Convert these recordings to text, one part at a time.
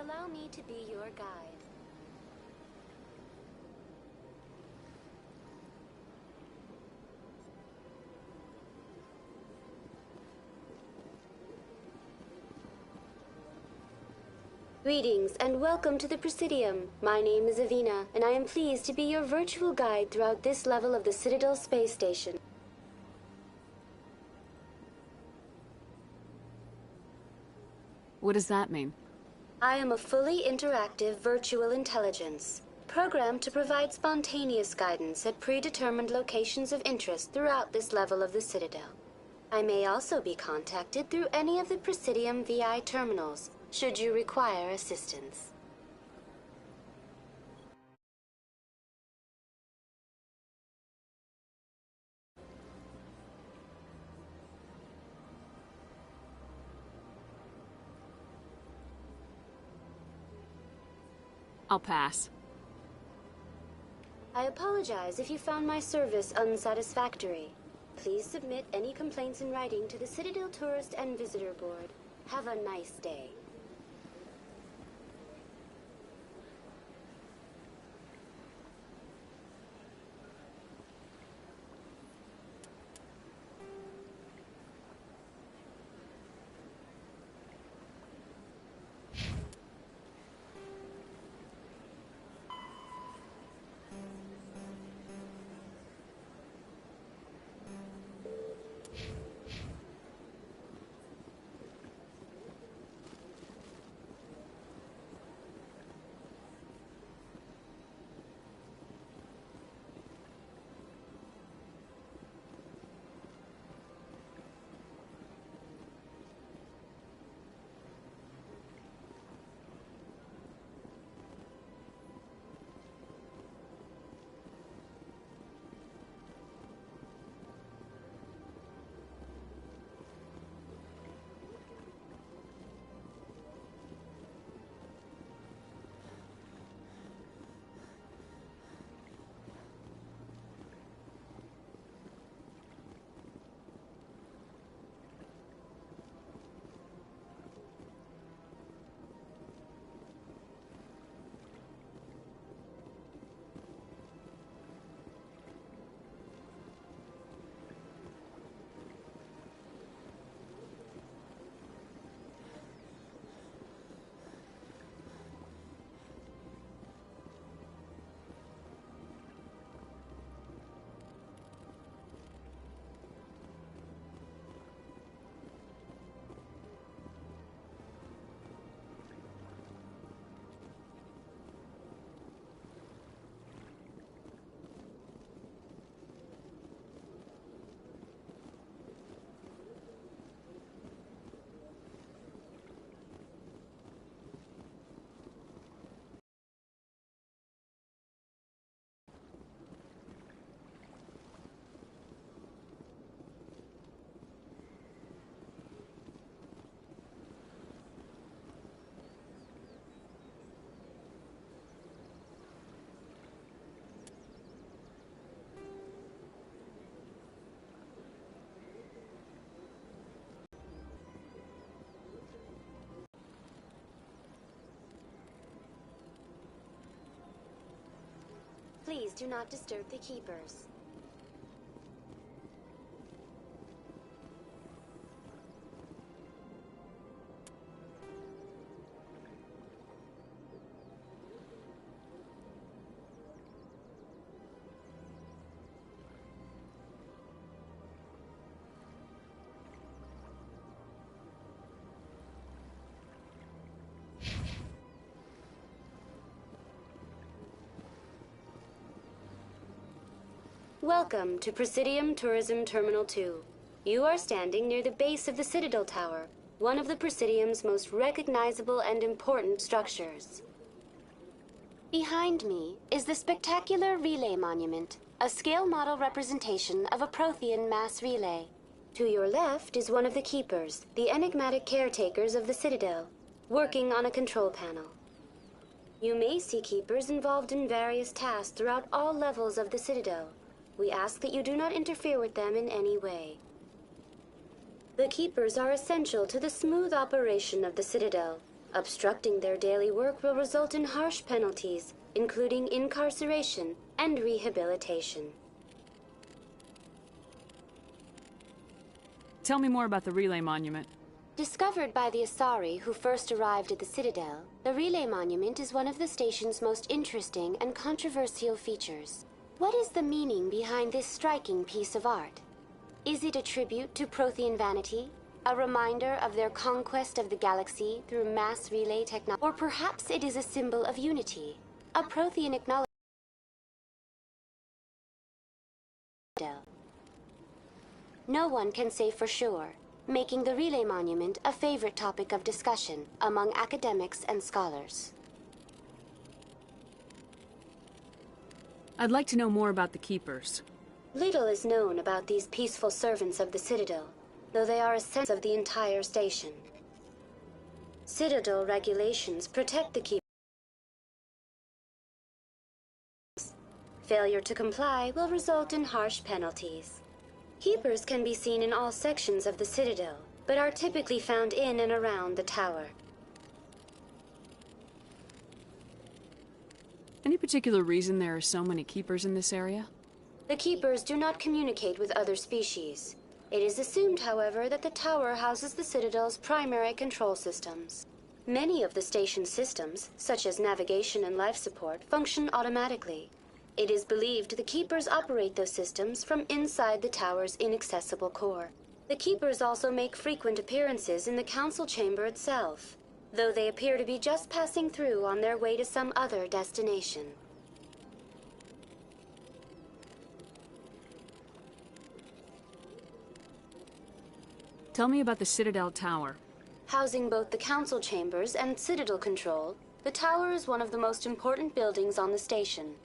Allow me to be your guide. Greetings and welcome to the Presidium. My name is Avina, and I am pleased to be your virtual guide throughout this level of the Citadel Space Station. What does that mean? I am a fully interactive virtual intelligence, programmed to provide spontaneous guidance at predetermined locations of interest throughout this level of the Citadel. I may also be contacted through any of the Presidium VI terminals, should you require assistance. I'll pass. I apologize if you found my service unsatisfactory. Please submit any complaints in writing to the Citadel Tourist and Visitor Board. Have a nice day. Please do not disturb the keepers. Welcome to Presidium Tourism Terminal 2. You are standing near the base of the Citadel Tower, one of the Presidium's most recognizable and important structures. Behind me is the spectacular Relay Monument, a scale model representation of a Prothean mass relay. To your left is one of the Keepers, the enigmatic caretakers of the Citadel, working on a control panel. You may see Keepers involved in various tasks throughout all levels of the Citadel. We ask that you do not interfere with them in any way. The Keepers are essential to the smooth operation of the Citadel. Obstructing their daily work will result in harsh penalties, including incarceration and rehabilitation. Tell me more about the Relay Monument. Discovered by the Asari who first arrived at the Citadel, the Relay Monument is one of the station's most interesting and controversial features. What is the meaning behind this striking piece of art? Is it a tribute to Prothean vanity? A reminder of their conquest of the galaxy through mass relay technology? Or perhaps it is a symbol of unity, a Prothean acknowledgement. No one can say for sure, making the Relay Monument a favorite topic of discussion among academics and scholars. I'd like to know more about the Keepers. Little is known about these peaceful servants of the Citadel, though they are a sense of the entire station. Citadel regulations protect the Keepers. Failure to comply will result in harsh penalties. Keepers can be seen in all sections of the Citadel, but are typically found in and around the tower. Any particular reason there are so many Keepers in this area? The Keepers do not communicate with other species. It is assumed, however, that the tower houses the Citadel's primary control systems. Many of the station's systems, such as navigation and life support, function automatically. It is believed the Keepers operate those systems from inside the tower's inaccessible core. The Keepers also make frequent appearances in the council chamber itself, though they appear to be just passing through on their way to some other destination. Tell me about the Citadel Tower. Housing both the council chambers and Citadel control, the tower is one of the most important buildings on the station.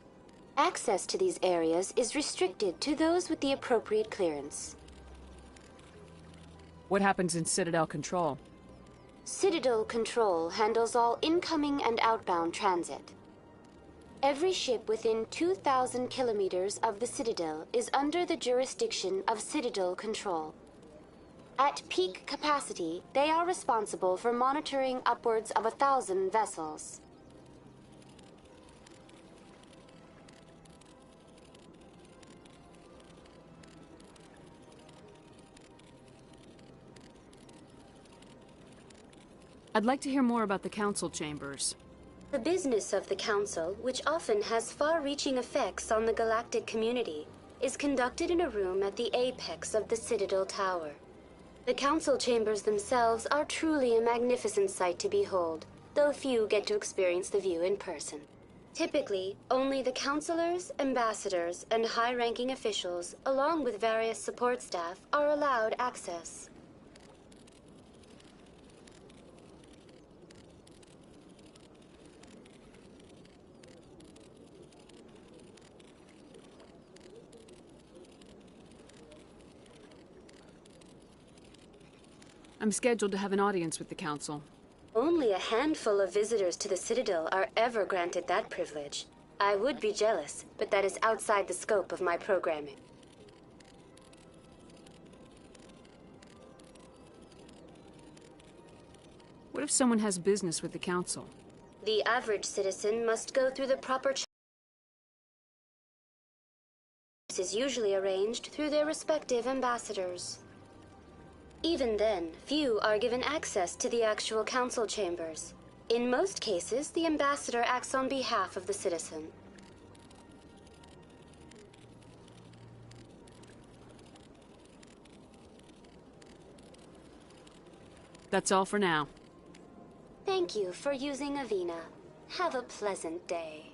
Access to these areas is restricted to those with the appropriate clearance. What happens in Citadel Control? Citadel Control handles all incoming and outbound transit. Every ship within 2,000 kilometers of the Citadel is under the jurisdiction of Citadel Control. At peak capacity, they are responsible for monitoring upwards of 1,000 vessels. I'd like to hear more about the council chambers. The business of the Council, which often has far-reaching effects on the galactic community, is conducted in a room at the apex of the Citadel Tower. The Council chambers themselves are truly a magnificent sight to behold, though few get to experience the view in person. Typically, only the councilors, ambassadors, and high-ranking officials, along with various support staff, are allowed access. I'm scheduled to have an audience with the council. Only a handful of visitors to the Citadel are ever granted that privilege. I would be jealous, but that is outside the scope of my programming. What if someone has business with the council? The average citizen must go through the proper channels. This is usually arranged through their respective ambassadors. Even then, few are given access to the actual council chambers. In most cases, the ambassador acts on behalf of the citizen. That's all for now. Thank you for using Avina. Have a pleasant day.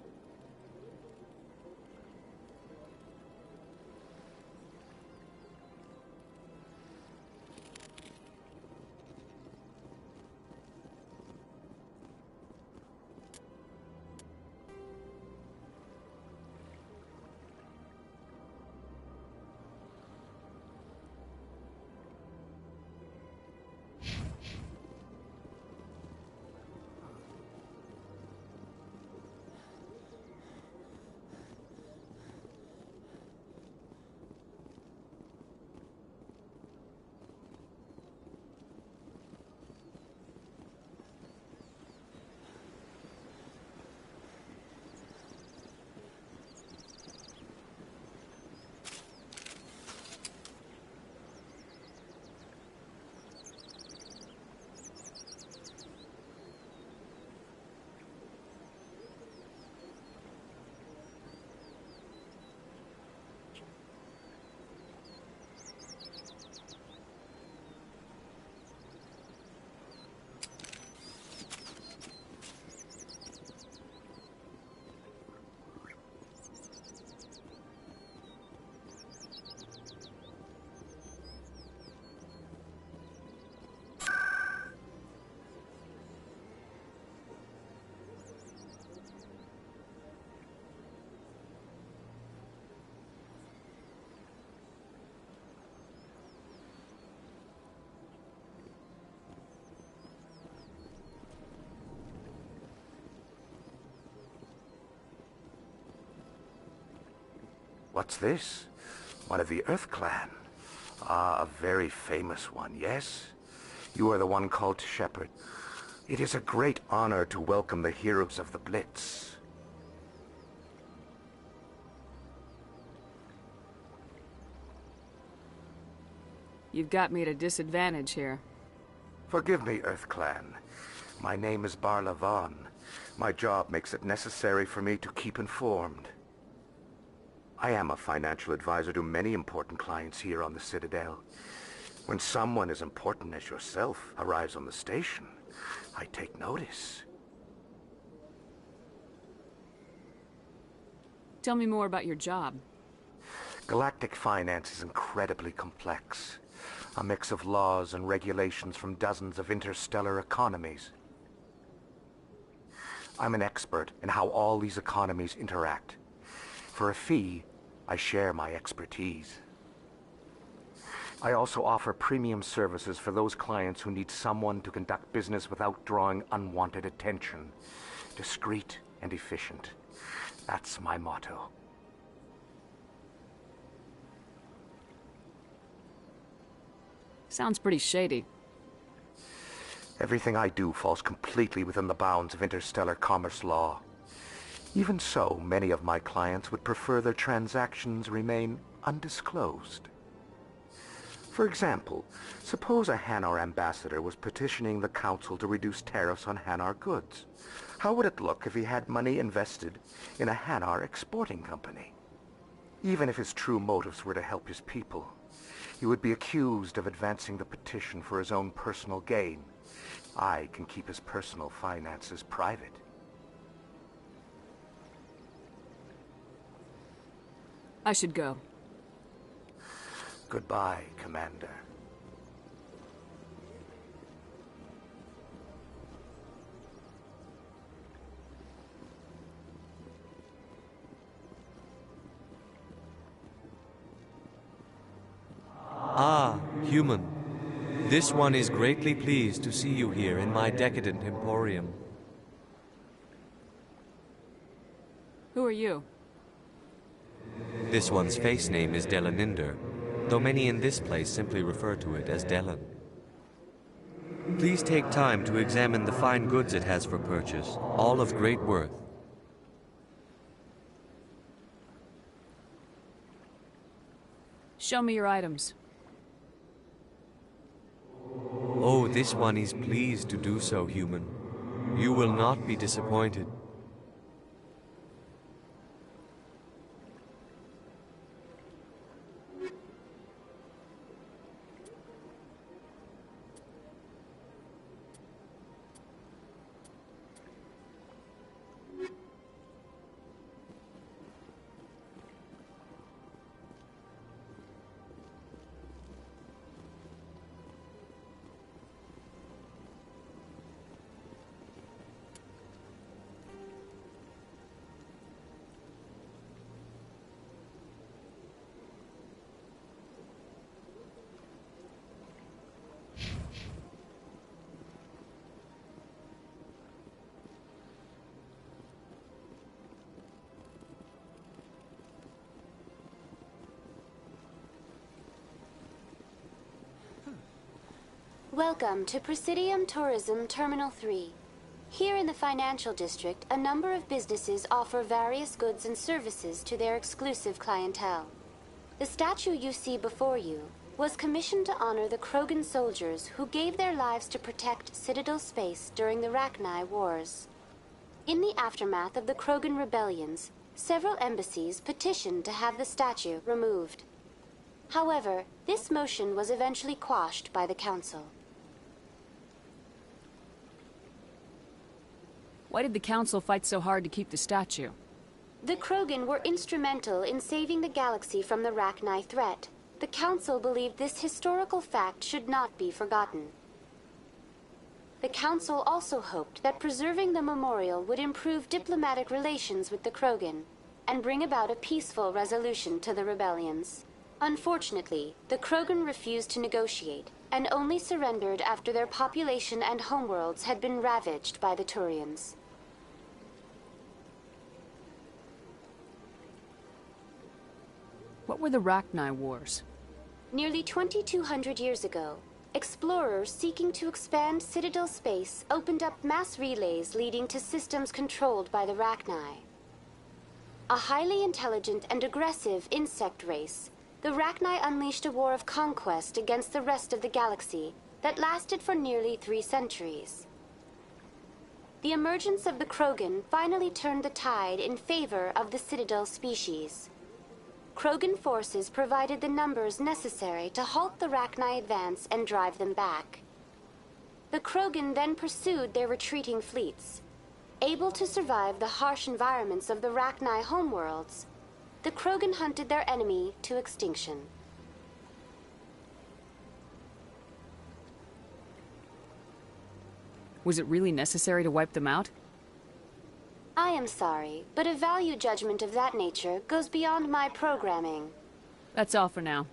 What's this? One of the Earth Clan. Ah, a very famous one, yes? You are the one called to shepherd. It is a great honor to welcome the heroes of the Blitz. You've got me at a disadvantage here. Forgive me, Earth Clan. My name is Barla Vaughn. My job makes it necessary for me to keep informed. I am a financial advisor to many important clients here on the Citadel. When someone as important as yourself arrives on the station, I take notice. Tell me more about your job. Galactic finance is incredibly complex. A mix of laws and regulations from dozens of interstellar economies. I'm an expert in how all these economies interact. For a fee, I share my expertise. I also offer premium services for those clients who need someone to conduct business without drawing unwanted attention. Discreet and efficient. That's my motto. Sounds pretty shady. Everything I do falls completely within the bounds of interstellar commerce law. Even so, many of my clients would prefer their transactions remain undisclosed. For example, suppose a Hanar ambassador was petitioning the Council to reduce tariffs on Hanar goods. How would it look if he had money invested in a Hanar exporting company? Even if his true motives were to help his people, he would be accused of advancing the petition for his own personal gain. I can keep his personal finances private. I should go. Goodbye, Commander. Ah, human. This one is greatly pleased to see you here in my decadent emporium. Who are you? This one's face name is Delaninder, though many in this place simply refer to it as Delan. Please take time to examine the fine goods it has for purchase, all of great worth. Show me your items. Oh, this one is pleased to do so, human. You will not be disappointed. Welcome to Presidium Tourism Terminal 3. Here in the financial district, a number of businesses offer various goods and services to their exclusive clientele. The statue you see before you was commissioned to honor the Krogan soldiers who gave their lives to protect Citadel space during the Rachni Wars. In the aftermath of the Krogan rebellions, several embassies petitioned to have the statue removed. However, this motion was eventually quashed by the Council. Why did the Council fight so hard to keep the statue? The Krogan were instrumental in saving the galaxy from the Rachni threat. The Council believed this historical fact should not be forgotten. The Council also hoped that preserving the memorial would improve diplomatic relations with the Krogan and bring about a peaceful resolution to the rebellions. Unfortunately, the Krogan refused to negotiate and only surrendered after their population and homeworlds had been ravaged by the Turians. What were the Rachni Wars? Nearly 2,200 years ago, explorers seeking to expand Citadel space opened up mass relays leading to systems controlled by the Rachni. A highly intelligent and aggressive insect race, the Rachni unleashed a war of conquest against the rest of the galaxy that lasted for nearly 3 centuries. The emergence of the Krogan finally turned the tide in favor of the Citadel species. Krogan forces provided the numbers necessary to halt the Rachni advance and drive them back. The Krogan then pursued their retreating fleets. Able to survive the harsh environments of the Rachni homeworlds, the Krogan hunted their enemy to extinction. Was it really necessary to wipe them out? I am sorry, but a value judgment of that nature goes beyond my programming. That's all for now.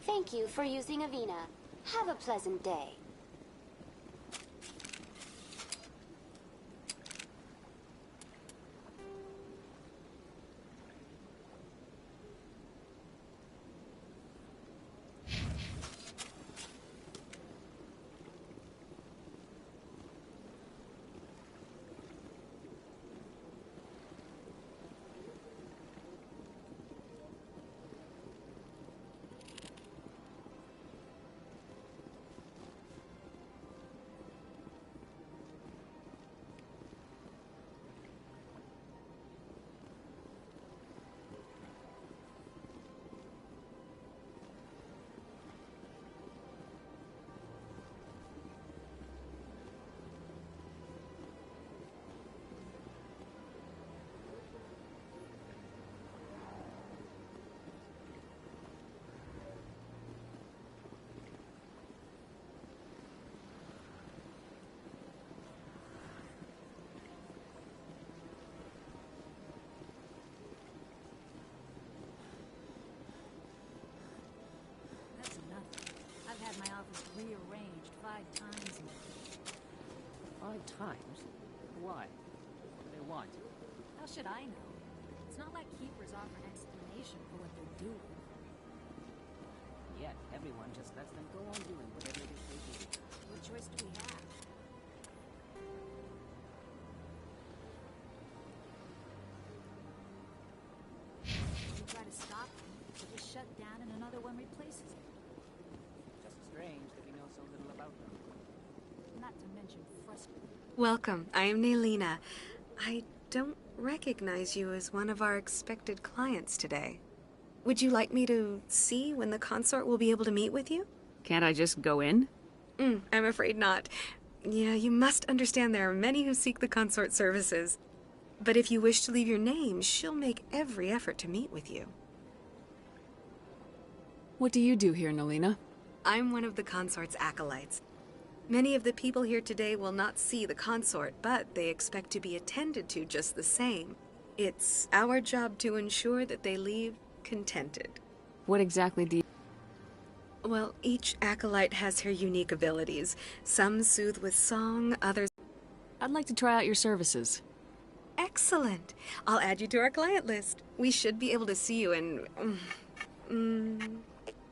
Thank you for using Avina. Have a pleasant day. Had my office rearranged 5 times. 5 times? Why? What do they want? How should I know? It's not like Keepers offer an explanation for what they're doing. Yet, everyone just lets them go on doing whatever it is they do. What choice do we have? We try to stop them, but they shut down and another one replaces it. Strange that we know so little about them. Not to mention frustrating. Welcome. I am Nelina. I don't recognize you as one of our expected clients today. Would you like me to see when the consort will be able to meet with you? Can't I just go in? I'm afraid not. Yeah, you must understand there are many who seek the consort services. But if you wish to leave your name, she'll make every effort to meet with you. What do you do here, Nelina? I'm one of the consort's acolytes. Many of the people here today will not see the consort, but they expect to be attended to just the same. It's our job to ensure that they leave contented. What exactly do you... Well, each acolyte has her unique abilities. Some soothe with song, others... I'd like to try out your services. Excellent! I'll add you to our client list. We should be able to see you in...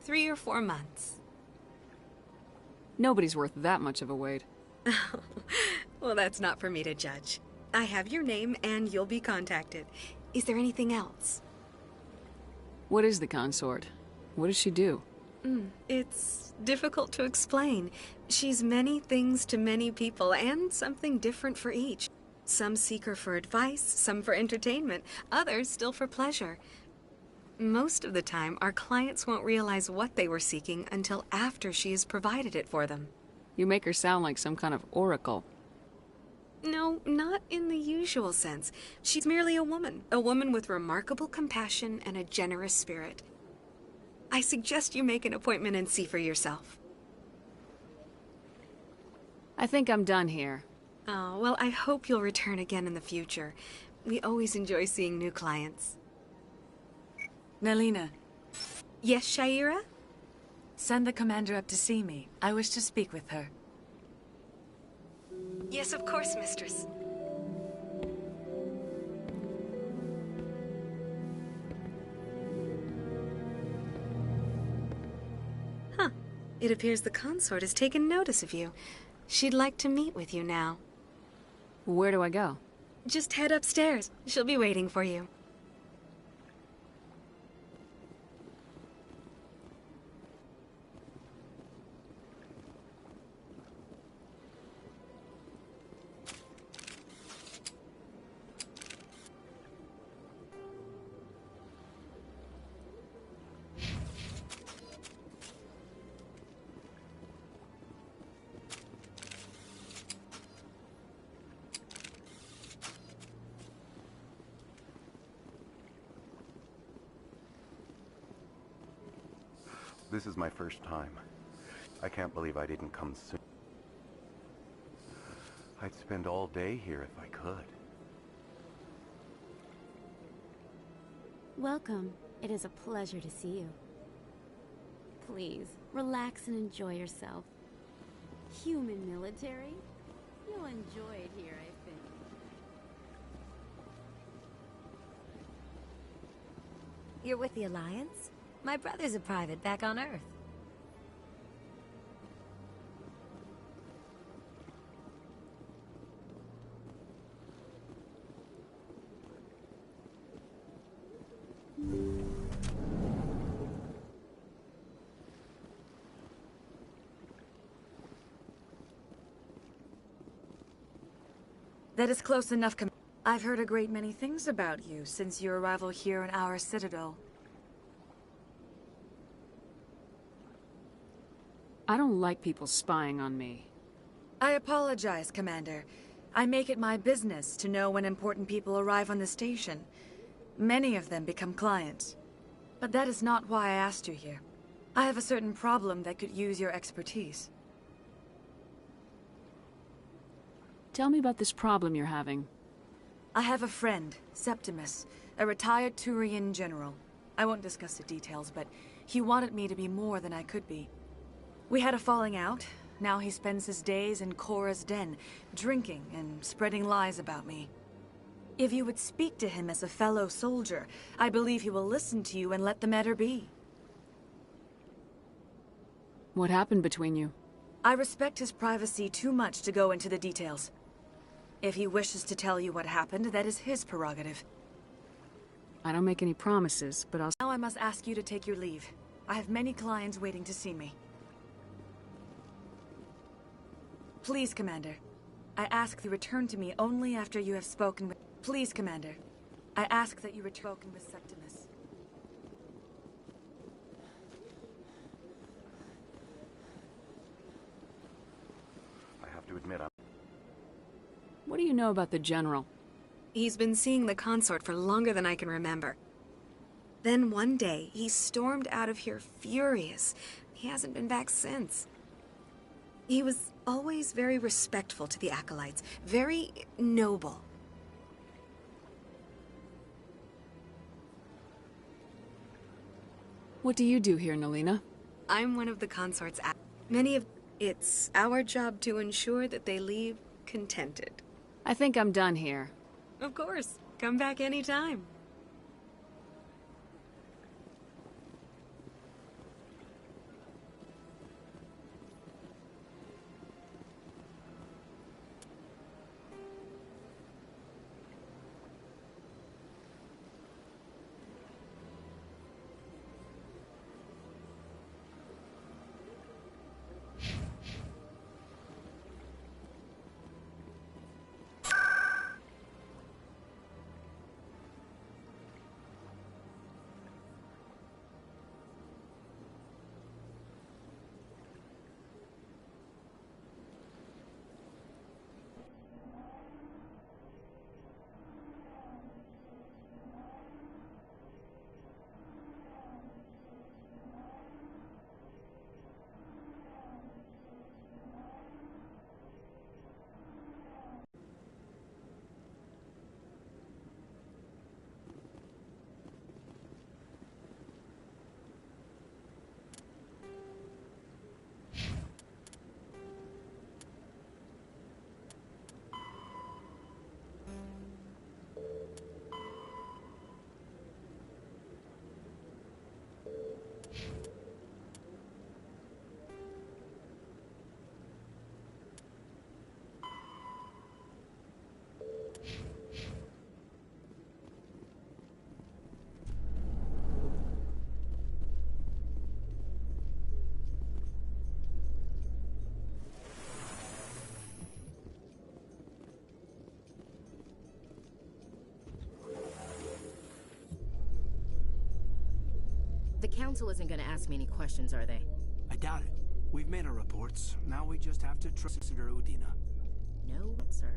3 or 4 months. Nobody's worth that much of a wait. Well, that's not for me to judge. I have your name and you'll be contacted. Is there anything else? What is the consort? What does she do? It's difficult to explain. She's many things to many people and something different for each. Some seek her for advice, some for entertainment, others still for pleasure. Most of the time, our clients won't realize what they were seeking until after she has provided it for them. You make her sound like some kind of oracle. No, not in the usual sense. She's merely a woman with remarkable compassion and a generous spirit. I suggest you make an appointment and see for yourself. I think I'm done here. Oh, well, I hope you'll return again in the future. We always enjoy seeing new clients. Nelina, Yes, Shaira? send the commander up to see me. I wish to speak with her. Yes, of course, mistress. It appears the consort has taken notice of you. She'd like to meet with you now. Where do I go? Just head upstairs. She'll be waiting for you. This is my first time. I can't believe I didn't come soon. I'd spend all day here if I could. Welcome. It is a pleasure to see you. Please, relax and enjoy yourself. Human military? You'll enjoy it here, I think. You're with the Alliance? My brother's a private back on Earth. That is close enough. I've heard a great many things about you since your arrival here in our citadel. I don't like people spying on me. I apologize, Commander. I make it my business to know when important people arrive on the station. Many of them become clients. But that is not why I asked you here. I have a certain problem that could use your expertise. Tell me about this problem you're having. I have a friend, Septimus, a retired Turian general. I won't discuss the details, but he wanted me to be more than I could be. We had a falling out. Now he spends his days in Korra's den, drinking and spreading lies about me. If you would speak to him as a fellow soldier, I believe he will listen to you and let the matter be. What happened between you? I respect his privacy too much to go into the details. If he wishes to tell you what happened, that is his prerogative. I don't make any promises, but I'll... Now I must ask you to take your leave. I have many clients waiting to see me. Please, Commander. I ask you return to me only after you have spoken with... Please, Commander. I ask that you return with Septimus. I have to admit, What do you know about the General? He's been seeing the consort for longer than I can remember. Then one day, he stormed out of here furious. He hasn't been back since. He was always very respectful to the acolytes, very noble. What do you do here, Nalina? I'm one of the consort's It's our job to ensure that they leave contented. I think I'm done here. Of course. Come back anytime. The Council isn't gonna ask me any questions, are they? I doubt it. We've made our reports. Now we just have to trust Udina. No, sir.